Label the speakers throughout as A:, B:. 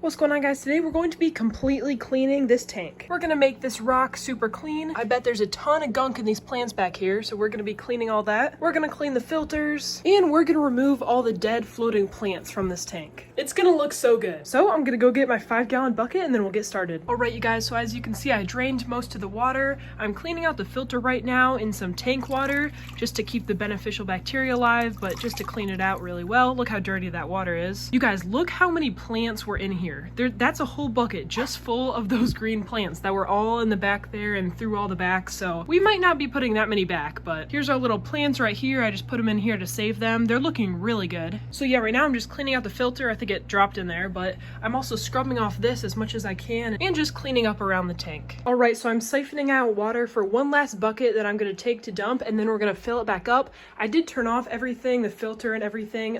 A: What's going on, guys? Today we're going to be completely cleaning this tank. We're gonna make this rock super clean. I bet there's a ton of gunk in these plants back here, so we're gonna be cleaning all that. We're gonna clean the filters, and we're gonna remove all the dead floating plants from this tank. It's gonna look so good. So I'm gonna go get my 5-gallon bucket and then we'll get started. All right, you guys, so as you can see, I drained most of the water. I'm cleaning out the filter right now in some tank water just to keep the beneficial bacteria alive, but just to clean it out really well. Look how dirty that water is. You guys, look how many plants were in here. That's a whole bucket just full of those green plants that were all in the back there and through all the back. So we might not be putting that many back, but here's our little plants right here. I just put them in here to save them. They're looking really good. So yeah, right now I'm just cleaning out the filter. I think it dropped in there, but I'm also scrubbing off this as much as I can and just cleaning up around the tank. All right, so I'm siphoning out water for one last bucket that I'm gonna take to dump, and then we're gonna fill it back up. I did turn off everything, the filter and everything,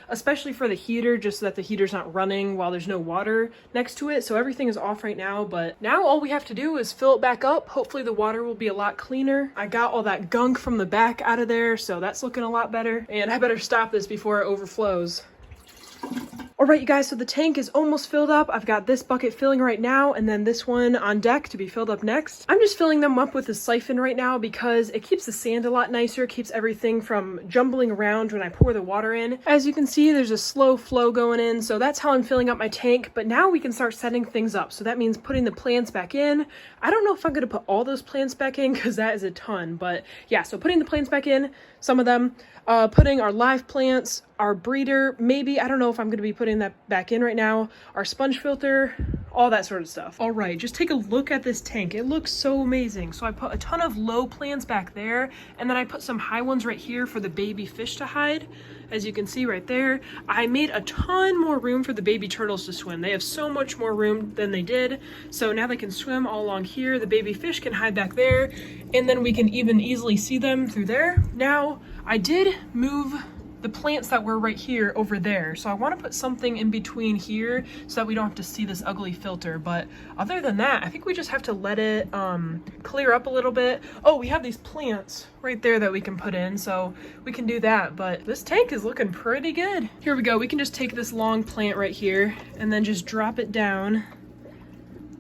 A: especially for the heater, just so that the heater's not running while there's no water next to it. So everything is off right now, but now all we have to do is fill it back up. Hopefully the water will be a lot cleaner. I got all that gunk from the back out of there, so that's looking a lot better. And I better stop this before it overflows. All right, you guys, so the tank is almost filled up. I've got this bucket filling right now, and then this one on deck to be filled up next. I'm just filling them up with a siphon right now because it keeps the sand a lot nicer, keeps everything from jumbling around when I pour the water in. As you can see, there's a slow flow going in, so that's how I'm filling up my tank. But now we can start setting things up. So that means putting the plants back in. I don't know if I'm gonna put all those plants back in because that is a ton, but yeah, so putting the plants back in, some of them, putting our live plants, our breeder, maybe, I don't know if I'm gonna be putting that back in right now, our sponge filter, all that sort of stuff. All right, just take a look at this tank. It looks so amazing. So I put a ton of low plants back there, and then I put some high ones right here for the baby fish to hide. As you can see right there, I made a ton more room for the baby turtles to swim. They have so much more room than they did. So now they can swim all along here. The baby fish can hide back there, and then we can even easily see them through there. Now, I did move the plants that were right here over there. So I want to put something in between here so that we don't have to see this ugly filter. But other than that, I think we just have to let it clear up a little bit. Oh, we have these plants right there that we can put in, so we can do that. But this tank is looking pretty good. Here we go. We can just take this long plant right here and then just drop it down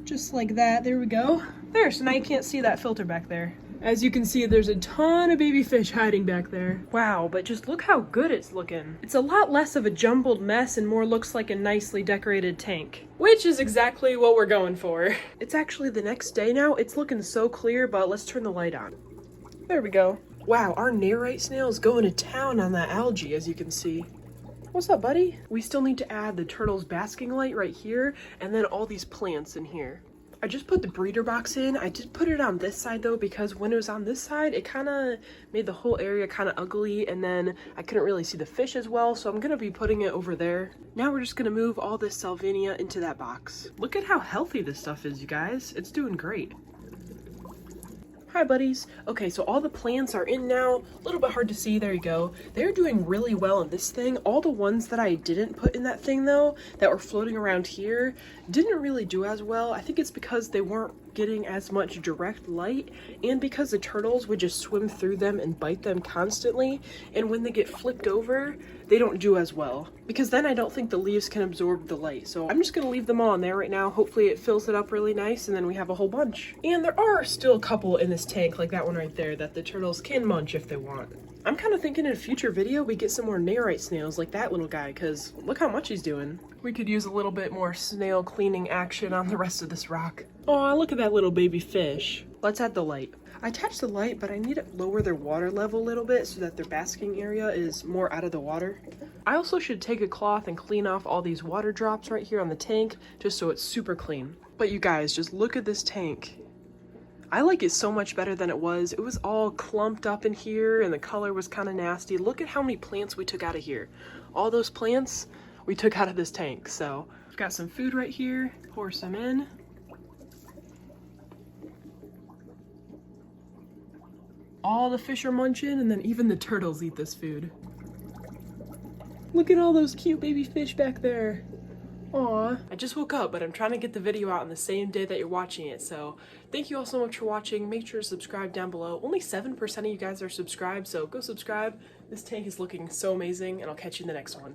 A: just like that. There we go. There, so now you can't see that filter back there. As you can see, there's a ton of baby fish hiding back there. Wow, but just look how good it's looking. It's a lot less of a jumbled mess and more looks like a nicely decorated tank, which is exactly what we're going for. It's actually the next day now. It's looking so clear, but let's turn the light on. There we go. Wow, our narite snail is going to town on that algae, as you can see. What's up, buddy? We still need to add the turtle's basking light right here, and then all these plants in here. I just put the breeder box in. I did put it on this side though, because when it was on this side, it kind of made the whole area kind of ugly, and then I couldn't really see the fish as well, so I'm gonna be putting it over there. Now we're just gonna move all this salvinia into that box. Look at how healthy this stuff is, you guys. It's doing great. Hi, buddies. Okay, so all the plants are in now. A little bit hard to see. There you go. They're doing really well in this thing. All the ones that I didn't put in that thing, though, that were floating around here, didn't really do as well. I think it's because they weren't getting as much direct light, and because the turtles would just swim through them and bite them constantly, and when they get flipped over, they don't do as well, because then I don't think the leaves can absorb the light. So I'm just gonna leave them all in there right now. Hopefully it fills it up really nice, and then we have a whole bunch. And there are still a couple in this tank, like that one right there, that the turtles can munch if they want. I'm kind of thinking in a future video we get some more narite snails like that little guy, because look how much he's doing. We could use a little bit more snail cleaning action on the rest of this rock. Oh, look at that little baby fish. Let's add the light. I attached the light, but I need to lower their water level a little bit so that their basking area is more out of the water. I also should take a cloth and clean off all these water drops right here on the tank, just so it's super clean. But you guys, just look at this tank. I like it so much better than it was. It was all clumped up in here and the color was kind of nasty. Look at how many plants we took out of here. All those plants we took out of this tank. So I've got some food right here. Pour some in. All the fish are munching, and then even the turtles eat this food. Look at all those cute baby fish back there. Aw. I just woke up, but I'm trying to get the video out on the same day that you're watching it, so thank you all so much for watching. Make sure to subscribe down below. Only 7% of you guys are subscribed, so go subscribe. This tank is looking so amazing, and I'll catch you in the next one.